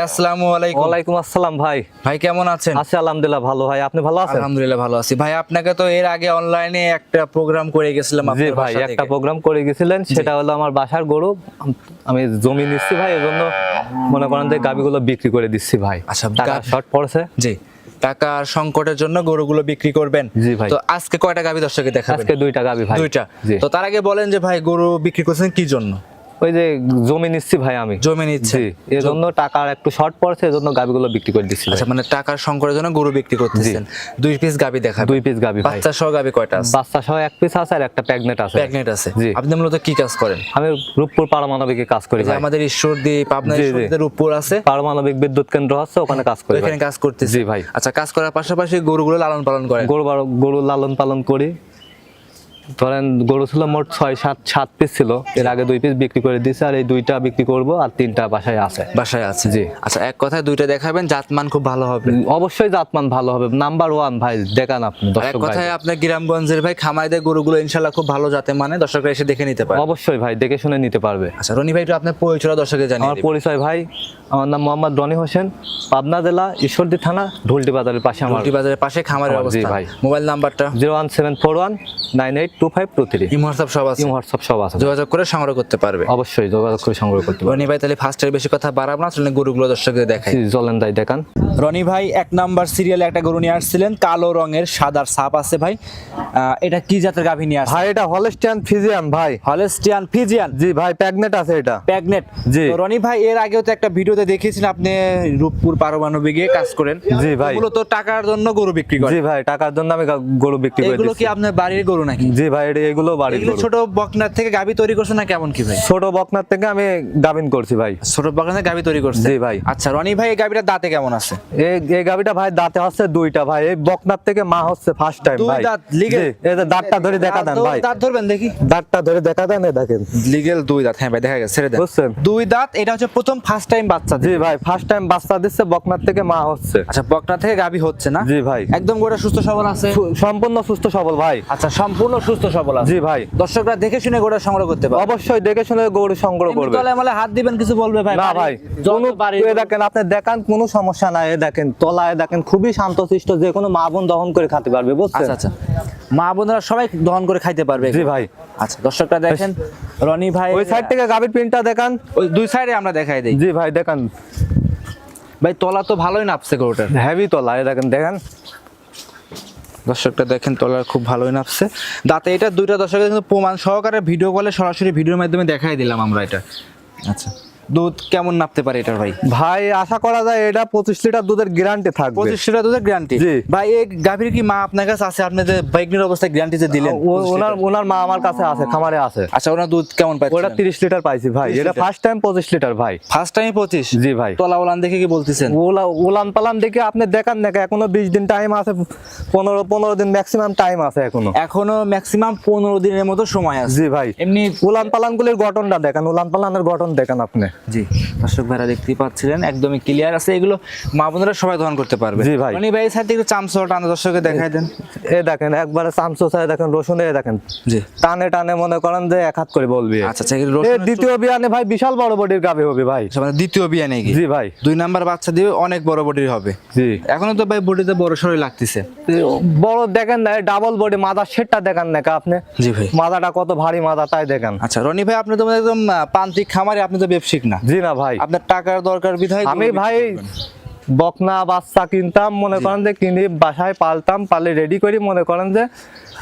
আসসালামু আলাইকুম। ওয়ালাইকুম আসসালাম ভাই। ভাই কেমন আছেন? আছি আলহামদুলিল্লাহ ভালো। ভাই আপনি ভালো আছেন? আলহামদুলিল্লাহ ভালো আছি। ভাই আপনাকে তো এর আগে অনলাইনে একটা প্রোগ্রাম করে গেছিলাম জি আপনার ভাই, বাসা একটা থেকে। প্রোগ্রাম করে গেছিলেন, সেটা হলো আমার বাসার গরু। আমি জমি নিচ্ছি ভাই, এজন্য মনে করেন যে গাবিগুলো বিক্রি করে দিচ্ছি ভাই। আচ্ছা, টাকা শর্ট পড়ছে। জি, টাকার সংকটের জন্য গরুগুলো বিক্রি করবেন। জি ভাই। তো আজকে কয়টা গাবি দর্শককে দেখাবেন? আজকে 2টা গাবি ভাই। 2টা। জি। তো তার আগে বলেন যে ভাই গরু বিক্রি করছেন কি জন্য? ওই যে জমি নিচ্ছি ভাই আমি। জমি নিচ্ছেন? জি, এজন্য টাকার একটু শর্ট পড়ছে, এজন্য গাবিগুলো বিক্রি করে দিচ্ছি। আচ্ছা, মানে টাকার সংকটের জন্য গরু বিক্রি করতেছেন। 2 পিস গাবি দেখাবেন? 2 পিস গাবি ভাই। বাচ্চা সহ গাবি কয়টা আছে? বাচ্চা সহ 1 পিস আছে আর একটা প্রেগনেন্ট আছে। প্রেগনেন্ট আছে। জি। আপনি মূলত কি কাজ করেন? আমি রূপপুর পারমাণবিকে কাজ করি যে ভাই। আমাদের ঈশ্বরদী, পাবনা জি, জি। ঈশ্বরদীর উপর আছে পারমাণবিক বিদ্যুৎ কেন্দ্র আছে, ওখানে কাজ করি। ওখানে কাজ করতেছি। জি ভাই। আচ্ছা, কাজ করার পাশাপাশি গরুগুলো লালন পালন করেন? গরু লালন পালন করি। ধরেন গরু ছিল মোট 6-7 পিস ছিল, এর আগে 2 পিস বিক্রি করে দিয়েছি, আর এই 2টা বিক্রি করব, আর 3টা বাসায় আছে। বাসায় আছে? জি। আচ্ছা, এক কথায় 2টা দেখাবেন, জাতমান খুব ভালো হবে। অবশ্যই জাতমান ভালো হবে, নাম্বার 1 ভাই। দেখান আপনি এক দর্শক ভাই। কথায় আপনার গ্রামগঞ্জের ভাই খামারিদের গরুগুলো ইনশাআল্লাহ খুব ভালো জাতে, মানে দর্শকরা এসে দেখে নিতে পারে। অবশ্যই ভাই, দেখে শুনে নিতে পারবে। আচ্ছা রনি ভাই, একটু আপনার পরিচয় দর্শককে জানিয়ে আমার দিবেন। পরিচয় ভাই, আমার নাম মোহাম্মদ রনি হোসেন, পাবনা জেলা ঈশ্বরদী থানা ঢুলটি বাজারের পাশে আমার। ঢুলটি বাজারের পাশে খামারের জি অবস্থান। ভাই। মোবাইল নাম্বারটা? 01741982523। হোয়াটসঅ্যাপ সব আছে? হোয়াটসঅ্যাপ সব আছে, যোগাযোগ করে সংগ্রহ করতে পারবে। অবশ্যই যোগাযোগ করে সংগ্রহ করতে পারবে। রনি ভাই, তাহলে ফার্স্টের বেশি কথা বাড়াবো না, চলেন গরুগুলো দর্শকদের দেখাই। জি, চলেন তাই দেখান। রনি ভাই 1 নাম্বার সিরিয়ালে একটা গরু নিয়ে আসছিলেন, কালো রঙের সাদার ছাপ আছে ভাই। এটা কি জাতের গাভী নিয়ে আসছেন? ভাই এটা হলস্টিয়ান ফিজিয়ান ভাই। Holstein Friesian? জি ভাই, প্রেগনেন্ট আছে এটা। প্রেগনেন্ট? জি। তো রনি ভাই, এর আগেও তো একটা ভিডিওতে দেখিয়েছিলেন আপনি রূপপুর পারমাণবিকে কাজ করেন। জি ভাই। মূলত টাকার জন্য গরু বিক্রি করেন? জি ভাই, টাকার জন্য আমি গরু বিক্রি করে এগুলো দিচ্ছি। কি আপনার বাড়ির গরু নাকি? জি ভাই, এগুলো বাড়ির এগুলো গরু। ছোট বকনার থেকে গাভী তৈরি করছেন না কেমন কি ভাই? ছোট বকনার থেকে আমি গাভিন করছি ভাই। ছোট বকনার গাভী তৈরি করছেন? জি ভাই। আচ্ছা রনি ভাই, এই গাভীটা দাঁতে কেমন আছে? এই গাভিটা ভাই দাঁতে হচ্ছে 2টা ভাই। এই বকনার থেকে মা হচ্ছে ফার্স্ট টাইম 2 ভাই। দাঁত লিগেল? জি, এই যে দাঁতটা ধরে দেখা দেন ভাই। দাঁত ধরবেন দেখি। দাঁতটা ধরে দেখা দেন, এই দেখেন। লিগেল 2 দাঁত? হ্যাঁ ভাই, দেখা গেছে, ছেড়ে দেন। বুঝছেন? 2 দাঁত। এটা হচ্ছে প্রথম ফার্স্ট টাইম বাচ্চা? জি ভাই, ফার্স্ট টাইম বাচ্চা দিচ্ছে, বকনার থেকে মা হচ্ছে। আচ্ছা, বকনা থেকে গাভী হচ্ছে না? জি ভাই। একদম গোটা সুস্থ সবল আছে? সম্পূর্ণ সুস্থ সবল ভাই। আচ্ছা, সম্পূর্ণ সুস্থ সবল আছে? জি ভাই। দর্শকরা দেখে শুনে গোটা সংগ্রহ করতে পারে? অবশ্যই দেখে শুনে গরু সংগ্রহ করবে। তলে মলে হাত দিবেন, কিছু বলবে ভাই? না ভাই, এই দেখেন, আপনি দেখান, কোনো সমস্যা নাই। এই দেখেন তলায় দেখেন, খুবই শান্তশিষ্ট, যে কোনো মা বোন দহন করে খেতে পারবে, বুঝছেন? আচ্ছা আচ্ছা, মা বোনেরা সবাই দহন করে খাইতে পারবে? জি ভাই। আচ্ছা, দর্শকরা দেখেন রনি ভাই, ওই সাইড থেকে গাভীর প্রিন্টটা দেখান। ওই 2 সাইডে আমরা দেখাই দেই। জি ভাই, দেখান। ভাই তলা তো ভালোই নাপছে গরুটার। হেভি তলা, এই দেখেন দেখেন। দর্শকটা দেখেন, তলা খুব ভালোই নাপছে। দাঁতে এটা 2টা দর্শকের কিন্তু প্রমাণ সহকারে ভিডিও কলে সরাসরি ভিডিওর মাধ্যমে দেখাই দিলাম আমরা এটা। আচ্ছা, দুধ কেমন নাপতে পারে এটার ভাই? ভাই আশা করা যায় এটা 25 লিটার দুধের গ্যারান্টি থাকবে। 25 লিটার দুধের গ্যারান্টি? জি। ভাই এই গাভীর কি মা আপনার কাছে আছে? আপনি যে প্রেগন্যান্ট অবস্থায় গ্যারান্টি যে দিলেন, ওনার মা আমার কাছে আছে, খামারে আছে। আচ্ছা, ওনার দুধ কেমন পাইছেন? ওটা 30 লিটার পাইছি ভাই। 30 এটা লিটার? ফার্স্ট টাইম 25 লিটার ভাই। First time 25? জি ভাই। তলা ওলান দেখে কি বলতেছেন? উলান পালান দেখে আপনি দেখান না, এখনো 20 দিন টাইম আছে, 15 দিন ম্যাক্সিমাম টাইম আছে এখনো ম্যাক্সিমাম 15 দিনের মতো সময় আছে। জি ভাই। এমনি উলান পালান গুলির গঠনটা দেখান, উলান পালানের গঠন দেখান আপনি। জি, দর্শক ভাইরা দেখতেই পাচ্ছিলেন, একদমই ক্লিয়ার আছে। এগুলো মা বোনেরা সবাই দহন করতে পারবে? জি ভাই। রনি ভাই সাইড থেকে চামচটা টানে দর্শককে দেখাই দেন। এ দেখেন, একবারে চামচো চাই দেখেন, রসুন এ দেখেন, জি। টানে টানে মনে করেন যে 1 হাত করে বলবি। আচ্ছা আচ্ছা, দ্বিতীয় বিয়ানে ভাই বিশাল বড় বডির গাভী হবে ভাই। মানে দ্বিতীয় বিয়ে নাকি? জি ভাই। 2 নাম্বার বাচ্চা দিবে, অনেক বড় বডির হবে। জি। এখনো তো ভাই বডিতে বড় সরই লাগতেছে। বড় দেখেন না, ডাবল বডি, মাথা সেটটা দেখেন না আপনি। জি ভাই। মাথাটা কত ভারী মাথা, তাই দেখেন। আচ্ছা রনি ভাই, আপনি তো একদম প্রান্তিক খামারে, আপনি তো ব্যবসায়িক না? জি না ভাই, আপনার টাকার দরকার বিধায় আমি ভাই বকনা বাচ্চা কিনতাম, মনে করেন যে কিনে বাসায় পালতাম, পালে রেডি করি, মনে করেন যে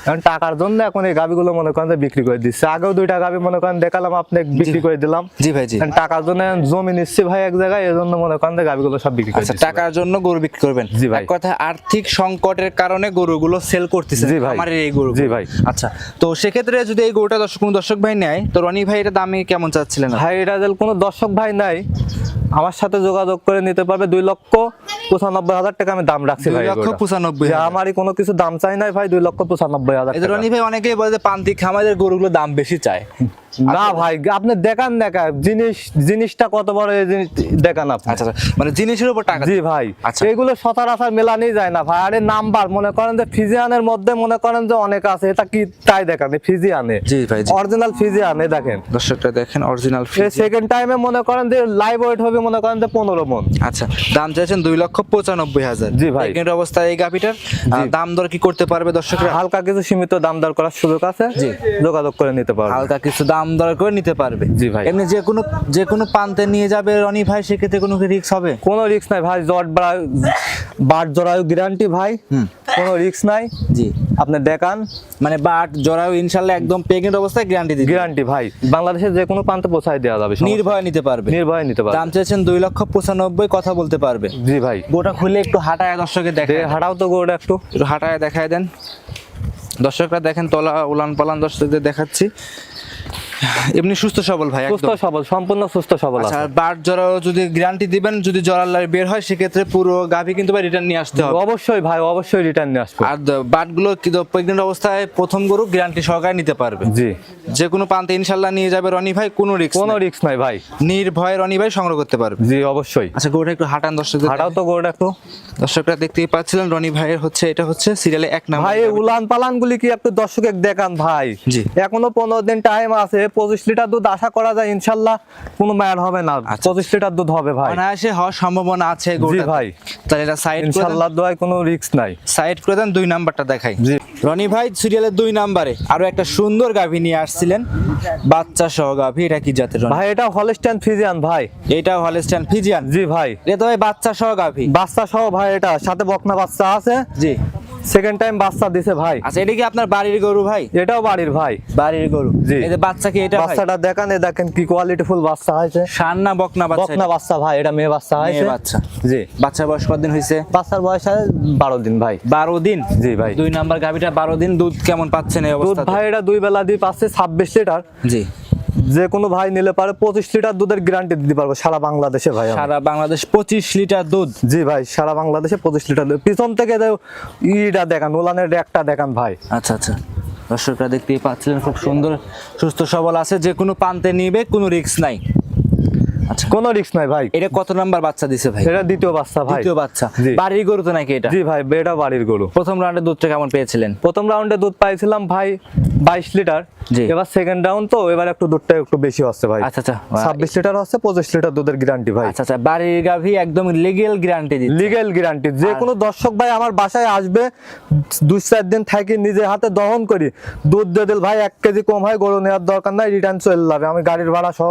এখন টাকার জন্য এখন এই গাভিগুলো মনে করেন যে বিক্রি করে দিচ্ছে। আগেও 2টা গাভি মনে করেন দেখালাম, আপনি বিক্রি করে দিলাম। জি ভাই। জি। টাকার জন্য জমি নিচ্ছি ভাই এক জায়গায়, এই জন্য মনে করেন যে গাভিগুলো সব বিক্রি করে আচ্ছা, দিচ্ছি। টাকার জন্য গরু বিক্রি করবেন? জি ভাই। এক কথায় আর্থিক সংকটের কারণে গরুগুলো সেল করতেছে? জি ভাই। আমার এই গরু? জি ভাই। আচ্ছা, তো সেক্ষেত্রে যদি এই গরুটা কোনো দর্শক ভাই নেয়, তো রনি ভাই এটা দামে কেমন চাচ্ছিলেন? ভাই এটা যদি কোনো দর্শক ভাই নাই, আমার সাথে যোগাযোগ করে নিতে পারবে। 2,95,000 টাকা আমি দাম রাখছি ভাই। 2,95,000? আমারই কোনো কিছু দাম চাই নাই ভাই, 2,95,000 টাকা। রনি ভাই অনেকেই বলে যে প্রান্তিক খামারের গরুগুলো দাম বেশি চায়। না ভাই, আপনি দেখান জিনিসটা কত বড়, এই জিনিস দেখান আপনি। আচ্ছা, মানে জিনিসের উপর টাকা? জি ভাই। আচ্ছা, এগুলো সচরাচর মেলানি যায় না ভাই। আরে নাম্বার মনে করেন যে ফিজিয়ানের মধ্যে মনে করেন যে অনেক আছে, এটা কি তাই দেখান ফিজিয়ানে? জি ভাই। অরিজিনাল ফিজিয়ানে দেখেন, দর্শকটা দেখেন অরিজিনাল। সেকেন্ড টাইমে মনে করেন যে লাইভ ওয়েট হবে মনে করেন যে 15 মন। আচ্ছা, দাম চাইছেন 2,95,000। জি ভাই। প্রেগনেন্ট অবস্থায় এই গাভিটার দাম দর কি করতে পারবে দর্শকরা? হালকা কিছু সীমিত দাম দর করার সুযোগ আছে, জি। যোগাযোগ করে নিতে পারবে। হালকা কিছু দাম দর করে নিতে পারবে। জি ভাই। এমনি যে কোনো প্রান্তে নিয়ে যাবে রনি ভাই, সেক্ষেত্রে কোনো রিস্ক হবে? কোনো রিস্ক নাই ভাই, বাট জরায়ু গ্যারান্টি ভাই, কোনো রিস্ক নাই। জি, আপনি দেখান, মানে বাট জরায়ু ইনশাআল্লাহ একদম প্রেগনেন্ট অবস্থায় গ্যারান্টি দিবে। গ্যারান্টি ভাই, বাংলাদেশের যে কোনো প্রান্তে পৌঁছায় দেওয়া যাবে, নির্ভয়ে নিতে পারবে। নির্ভয়ে নিতে পারবে। দাম চাইছেন 2,95,000, কথা বলতে পারবে। জি ভাই। গোটা খুলে একটু হাঁটায় দর্শকের দেখে হাঁটাও তো গরুটা একটু হাঁটায় দেখায় দেন দর্শকরা, দেখেন তলা উলান পালান দর্শকদের দেখাচ্ছি। এমনি সুস্থ সবল ভাই, সুস্থ একদম। সবল, সম্পূর্ণ সুস্থ সবল আচ্ছা, আছে। আর বাট জরাও যদি গ্যারান্টি দিবেন, যদি জরাল্লার বের হয় সেক্ষেত্রে পুরো গাভী কিন্তু ভাই রিটার্ন নিয়ে আসতে হবে। অবশ্যই ভাই, অবশ্যই রিটার্ন নিয়ে আসবে। আর বাটগুলো কিন্তু প্রেগনেন্ট অবস্থায় প্রথম গরু গ্যারান্টি সহকারে নিতে পারবে। জি। যে কোনো প্রান্তে ইনশাল্লাহ নিয়ে যাবে রনি ভাই, কোনো রিস্ক কোনো রিস্ক নাই ভাই, নির্ভয়ে রনি ভাই সংগ্রহ করতে পারবে। জি অবশ্যই। আচ্ছা, গরুটা একটু হাঁটান দর্শকদের। হাঁটাও তো গরুটা একটু। দর্শকরা দেখতেই পাচ্ছিলেন রনি ভাইয়ের এটা হচ্ছে সিরিয়ালে 1 নাম্বার। ভাই উলান পালান গুলি কি একটু দর্শকে দেখান ভাই। জি। এখনো 15 দিন টাইম আছে, 25 লিটার দুধ আশা করা যায় ইনশাল্লাহ, কোনো মার হবে না। আচ্ছা। 25 লিটার দুধ হবে ভাই, অনায়াসে হওয়ার সম্ভাবনা আছে জি গরুটা। ভাই। তাহলে এটা সাইড ইনশাল্লাহ দোয়ায় কোনো রিস্ক নাই। সাইড করে দেন, 2 নাম্বারটা দেখাই। জি। রনি ভাই সিরিয়ালের 2 নাম্বারে আরো একটা সুন্দর গাভী নিয়ে আসছিলেন, বাচ্চা সহ গাভী। এটা কি জাতের রনি? ভাই এটা হলস্টাইন ফ্রিজিয়ান ভাই। এটা হলস্টাইন ফ্রিজিয়ান। জি ভাই। এটা তো ভাই বাচ্চা সহ গাভী। বাচ্চা সহ ভাই, এটা সাথে বকনা বাচ্চা আছে। জি। সেকেন্ড টাইম বাচ্চা দিছে ভাই। আচ্ছা, এটা কি আপনার বাড়ির গরু ভাই? এটাও বাড়ির ভাই, বাড়ির গরু। জি। এই যে বাচ্চা কি এটা ভাই? বাচ্চাটা দেখান, এই দেখেন কি কোয়ালিটি ফুল বাচ্চা হয়েছে। ষাঁড় না বকনা বাচ্চা? বকনা বাচ্চা ভাই, এটা মেয়ে বাচ্চা হয়েছে। মেয়ে বাচ্চা। জি। বাচ্চার বয়স কতদিন হয়েছে? বাচ্চার বয়স আছে 12 দিন ভাই। 12 দিন। জি ভাই। 2 নাম্বার গাভীটা 12 দিন। দুধ কেমন পাচ্ছেন এই দুধ অবস্থাতে? ভাই এটা 2 বেলা দিয়ে পাচ্ছে 26 লিটার। জি। যে কোনো ভাই নিলে পারে 25 লিটার দুধের গ্যারান্টি দিতে পারবো সারা বাংলাদেশে ভাই আমি। সারা বাংলাদেশ 25 লিটার দুধ। জি ভাই, সারা বাংলাদেশে 25 লিটার দুধ। পিছন থেকে ইটা দেখান, ওলানের একটা দেখান ভাই। আচ্ছা আচ্ছা, দর্শকরা দেখতেই পাচ্ছিলেন খুব সুন্দর সুস্থ সবল আছে, যে কোনো প্রান্তে নিবে, কোনো রিস্ক নাই। আচ্ছা, কোনো রিস্ক নাই ভাই। এটা কত নাম্বার বাচ্চা দিছে ভাই? এটা দ্বিতীয় বাচ্চা ভাই। দ্বিতীয় বাচ্চা। জি। বাড়ির গরু তো নাকি এটা? জি ভাই, এটা বাড়ির গরু। প্রথম রাউন্ডে দুধটা কেমন পেয়েছিলেন? প্রথম রাউন্ডে দুধ পাইছিলাম ভাই 22 লিটার। জি। এবার সেকেন্ড রাউন্ড তো এবার একটু দুধটা একটু বেশি হচ্ছে ভাই। আচ্ছা আচ্ছা। 26 লিটার হচ্ছে, 25 লিটার দুধের গ্যারান্টি ভাই। আচ্ছা আচ্ছা, বাড়ির গাভী একদম লিগ্যাল গ্যারান্টি দিচ্ছে। Legal guarantee. যে কোনো দর্শক ভাই আমার বাসায় আসবে, 2-4 দিন থাকি, নিজে হাতে দহন করি, দুধ দিয়ে দিল ভাই 1 কেজি কম হয়, গরু নেওয়ার দরকার নাই, রিটার্ন চলে যাবে, আমি গাড়ির ভাড়া সহ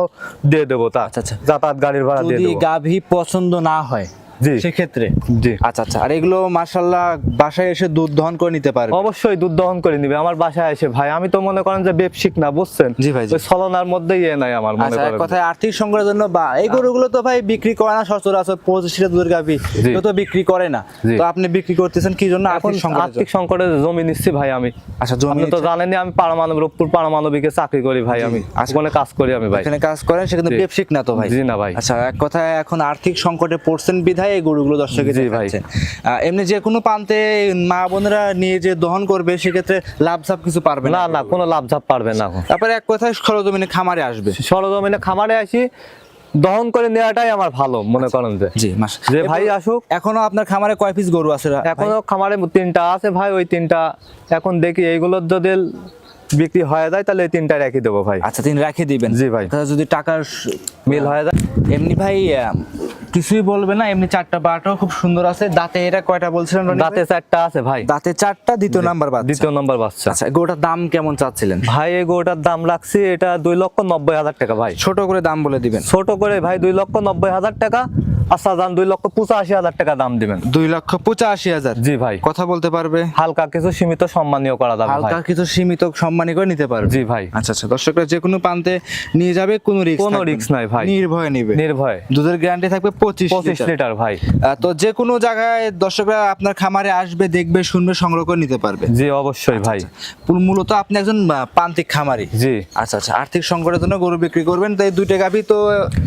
দিয়ে দেবো। তা আচ্ছা আচ্ছা। যাতায়াত গাড়ির ভাড়া দিয়ে যদি দেবো। গাভী পছন্দ না হয় জি। সেক্ষেত্রে? জি। আচ্ছা আচ্ছা। আর এগুলো মাশাআল্লাহ বাসায় এসে দুধ দহন করে নিতে পারবে? অবশ্যই দুধ দহন করে নিবে আমার বাসায় এসে ভাই। আমি তো মনে করেন যে ব্যবসায়িক না, বুঝছেন? জি ভাই, জি। ওই ছলনার মধ্যেই নাই আমার, মনে আচ্ছা, এক করেন। কথায় আর্থিক সংকটের জন্য বা এই গরুগুলো তো ভাই বিক্রি করে না সচরাচর, 25 লিটার দুধের গাভী জি। কেউ তো বিক্রি করে না। জি। তো আপনি বিক্রি করতেছেন কি জন্য? এখন আর্থিক সংকটের আর্থিক জন্য। সংকটে জমি নিচ্ছি ভাই আমি। আচ্ছা, জমি আপনি তো জানেনই আমি রূপপুর পারমাণবিকে চাকরি করি ভাই আমি। আচ্ছা। ওখানে কাজ করি আমি ভাই। এখানে কাজ করেন, সেখানে জি। ব্যবসায়িক না তো ভাই? জি না ভাই। আচ্ছা, এক কথায় এখন আর্থিক সংকটে পড়ছেন বিধায় এই গরুগুলো দর্শকে জি ভাই। দেখাচ্ছেন। এমনি যে কোনো প্রান্তে মা বোনেরা নিয়ে যে দহন করবে সেক্ষেত্রে লাভ সাভ কিছু পারবে না না, কোনো লাভ ঝাপ পারবে না। তারপরে এক কথায় সরজমিনে খামারে আসবে। সরজমিনে খামারে আসি, দহন করে নেওয়াটাই আমার ভালো, মনে করেন যে। জি, যে ভাই আসুক। এখনো আপনার খামারে কয় পিস গরু আছে? এখনো খামারে 3টা আছে ভাই, ওই 3টা এখন দেখি, এইগুলোর যদি বিক্রি হয়ে যায় তাহলে এই 3টা রেখে দেবো ভাই। আচ্ছা, তিনি রেখে দিবেন? জি ভাই। তাহলে যদি টাকার মিল হয়ে যায়। এমনি ভাই কিছুই বলবে না, এমনি 4টা বাটাও খুব সুন্দর আছে। দাঁতে এটা কয়টা বলছিলেন রনি ভাই? দাঁতে 4টা আছে ভাই। দাঁতে 4টা, দ্বিতীয় নাম্বার বাচ্চা। দ্বিতীয় নম্বর বাচ্চা। আচ্ছা, গরুটার দাম কেমন চাচ্ছিলেন ভাই? এই গরুটার দাম রাখছি এটা 2,90,000 টাকা ভাই। ছোট করে দাম বলে দিবেন। ছোট করে ভাই 2,90,000 টাকা। আচ্ছা যান, 2,85,000 টাকা দাম দিবেন। 2,85,000? জি ভাই। কথা বলতে পারবে? হালকা কিছু সীমিত সম্মানীয় করা যাবে ভাই। হালকা কিছু সীমিত সম্মানী করে নিতে পারবে? জি ভাই। আচ্ছা আচ্ছা, দর্শকরা যে কোনো প্রান্তে নিয়ে যাবে, কোনো রিস্ক কোনো রিস্ক নাই ভাই, নির্ভয়ে নিবে। নির্ভয়। দুধের গ্যারান্টি থাকবে 25 লিটার ভাই। তো যে কোনো জায়গায় দর্শকরা আপনার খামারে আসবে, দেখবে, শুনবে, সংগ্রহ করে নিতে পারবে? জি অবশ্যই ভাই। মূলত আপনি একজন প্রান্তিক খামারি? জি। আচ্ছা আচ্ছা, আর্থিক সংকটের জন্য গরু বিক্রি করবেন, তাই 2টা গাভী তো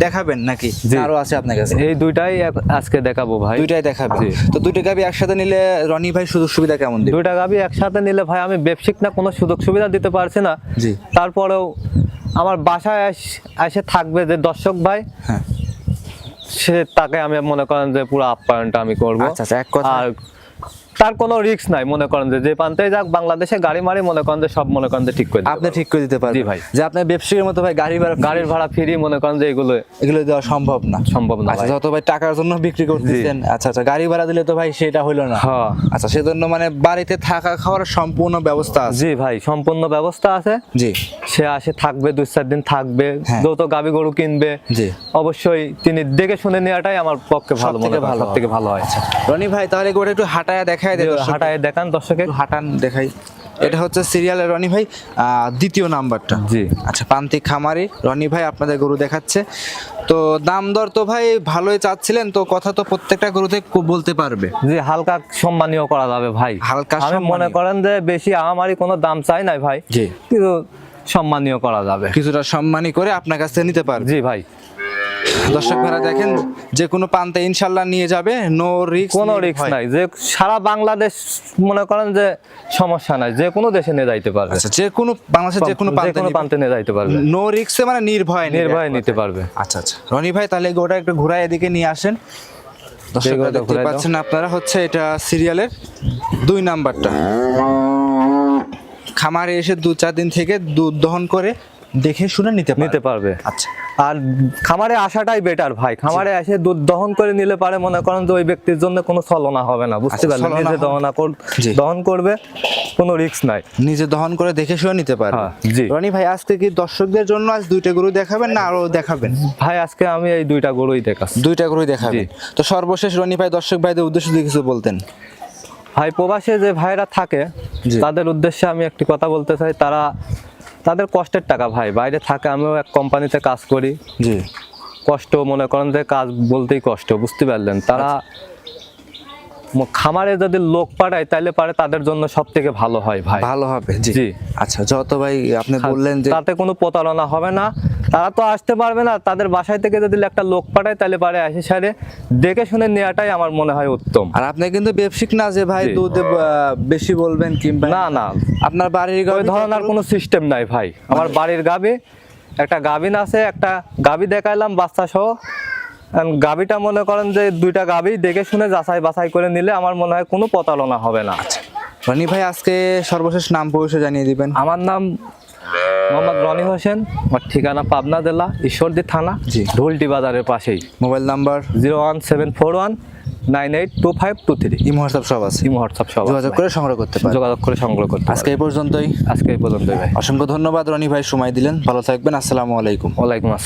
দেখাবেন নাকি? আরো আছে আপনার কাছে? এই 2টাই আজকে দেখাবো ভাই। 2টাই দেখাবেন? জি। তো 2টা গাভী একসাথে নিলে রনি ভাই সুযোগ সুবিধা কেমন দিবে? 2টা গাভী একসাথে নিলে ভাই আমি ব্যবসায়িক না, কোনো সুযোগ সুবিধা দিতে পারছি না। জি। তারপরেও আমার বাসায় এসে থাকবে যে দর্শক ভাই, হ্যাঁ, সে তাকে আমি মনে করেন যে পুরো আপ্যায়নটা আমি করব। আচ্ছা আচ্ছা, এক কথা আর তার কোনো রিস্ক নাই, মনে করেন যে প্রান্তে যাক বাংলাদেশে গাড়ি মারি মনে করেন যে সব মনে করেন যে ঠিক করে দিতে আপনি পারবো। ঠিক করে দিতে পারবেন জি ভাই। যে আপনার ব্যবসায়ীর মতো ভাই গাড়ির ভাড়া ফ্রি, মনে করেন যে এগুলো দেওয়া সম্ভব না। সম্ভব না আচ্ছা ভাই। যত ভাই টাকার জন্য বিক্রি করতেছেন, আচ্ছা আচ্ছা গাড়ি ভাড়া দিলে তো ভাই সেটা হইলো না। হ্যাঁ। আচ্ছা সেজন্য মানে বাড়িতে থাকা খাওয়ার সম্পূর্ণ ব্যবস্থা আছে। জি ভাই, সম্পূর্ণ ব্যবস্থা আছে। জি সে আসে থাকবে, 2-4 দিন থাকবে, হ্যাঁ। যত গাবি গরু কিনবে জি। অবশ্যই তিনি দেখে শুনে নেওয়াটাই আমার পক্ষে ভালো, মনে সবথেকে করেন ভালো সবথেকে ভালো হয়। রনি ভাই তাহলে গোটা একটু হাঁটায় দেখায় দেয় দর্শক। হাঁটায় দেখান দর্শকে। একটু হাঁটান দেখাই। এটা হচ্ছে সিরিয়ালের রনি ভাই দ্বিতীয় নাম্বারটা। জি। আচ্ছা প্রান্তিক খামারি রনি ভাই আপনাদের গরু দেখাচ্ছে। তো দাম দর তো ভাই ভালোই চাচ্ছিলেন, তো কথা তো প্রত্যেকটা গরুতে বলতে পারবে। জি, হালকা সম্মানীয় করা যাবে ভাই। হালকা আমি মনে সম্মানীয়। করেন যে বেশি আমারই কোনো দাম চাই নাই ভাই, জি। কিন্তু সম্মানীয় করা যাবে। কিছুটা সম্মানী করে আপনার কাছ থেকে নিতে পারবে। জি ভাই, দর্শক ভাইরা দেখেন যে কোনো প্রান্তে ইনশাল্লাহ নিয়ে যাবে, নো রিস্ক। কোনো রিস্ক নাই, যে সারা বাংলাদেশ মনে করেন যে সমস্যা নাই, যে কোনো দেশে নিয়ে যাইতে পারবে। আচ্ছা যে কোনো বাংলাদেশের যে কোনো প্রান্তে প্রান্তে নিয়ে যাইতে পারবে, নো রিস্কে মানে নির্ভয়ে নেবে নির্ভয়ে এক নিতে কথায়। পারবে। আচ্ছা আচ্ছা রনি ভাই তাহলে গোটা একটু ঘোরায় এদিকে নিয়ে আসেন। দর্শকরা গোটা দেখতে ঘুরায় দাও। পাচ্ছেন আপনারা, হচ্ছে এটা সিরিয়ালের 2 নাম্বারটা। খামারে এসে 2-4 দিন থেকে দুধ দহন করে দেখে শুনে নিতে নিতে পারবে। আচ্ছা আর খামারে আসাটাই বেটার ভাই, খামারে এসে দুধ দহন করে নিলে পারে মনে করেন যে ওই ব্যক্তির জন্য কোনো ছলনা হবে না, বুঝতে আচ্ছা, পারলেন? ছলনা নিজে হবে। জি। দহন করবে, কোনো রিস্ক নাই। নিজে দহন করে দেখে শুনে নিতে পারবে। হ্যাঁ, জি। রনি ভাই আজকে কি দর্শকদের জন্য আজ 2টা গরু দেখাবেন না আরো দেখাবেন? ভাই আজকে আমি এই 2টা গরুই দেখাচ্ছি। 2টা গরুই দেখাবেন। তো সর্বশেষ রনি ভাই দর্শক ভাইদের উদ্দেশ্যে যদি কিছু বলতেন। ভাই প্রবাসে যে ভাইরা থাকে জি। তাদের উদ্দেশ্যে আমি একটি কথা বলতে চাই, তাদের কষ্টের টাকা ভাই, বাইরে থাকে, আমিও এক কোম্পানিতে কাজ করি, জি কষ্ট মনে করেন যে কাজ বলতেই কষ্ট, বুঝতে পারলেন? তারা খামারে যদি লোক পাঠায় তাহলে পারে তাদের জন্য সব থেকে ভালো হয় ভাই। ভালো হবে। জি জি। আচ্ছা যত ভাই আপনি বললেন যে তাতে কোনো প্রতারণা হবে না, তারা তো আসতে পারবে না, তাদের বাসায় থেকে যদি একটা লোক পাঠায় তাহলে পারে আসে সারে দেখে শুনে নেওয়াটাই আমার মনে হয় উত্তম। আর আপনি কিন্তু ব্যবসায়িক না যে ভাই জি। দুধ বেশি বলবেন কিংবা না না, আপনার বাড়ির ওই গাভী ধরনের কোনো সিস্টেম নাই ভাই। আমার বাড়ির গাবি, একটা গাভিন আছে, একটা গাবি দেখাইলাম বাচ্চা সহ। গাবিটা মনে করেন যে 2টা গাবি দেখে শুনে যাচাই বাছাই করে নিলে আমার মনে হয় কোনো প্রতারণা হবে না। রনি ভাই আজকে সর্বশেষ নাম পরিচয় জানিয়ে দিবেন। আমার নাম মোহাম্মদ রনি হোসেন, আমার ঠিকানা পাবনা জেলা ঈশ্বরদী থানা, জি। ঢোলটি বাজারের পাশেই। Mobile number 01741982523। ইমো হোয়াটসঅ্যাপ সব আছে, ইমো হোয়াটসঅ্যাপ সব যোগাযোগ করে সংগ্রহ করতে পারেন। যোগাযোগ করে সংগ্রহ করতে আজকে এই পর্যন্তই। আজকে এই পর্যন্তই ভাই। অসংখ্য ধন্যবাদ রনি ভাই, সময় দিলেন। ভালো থাকবেন। আসসালামু আলাইকুম। ওয়ালাইকুম আসসালাম।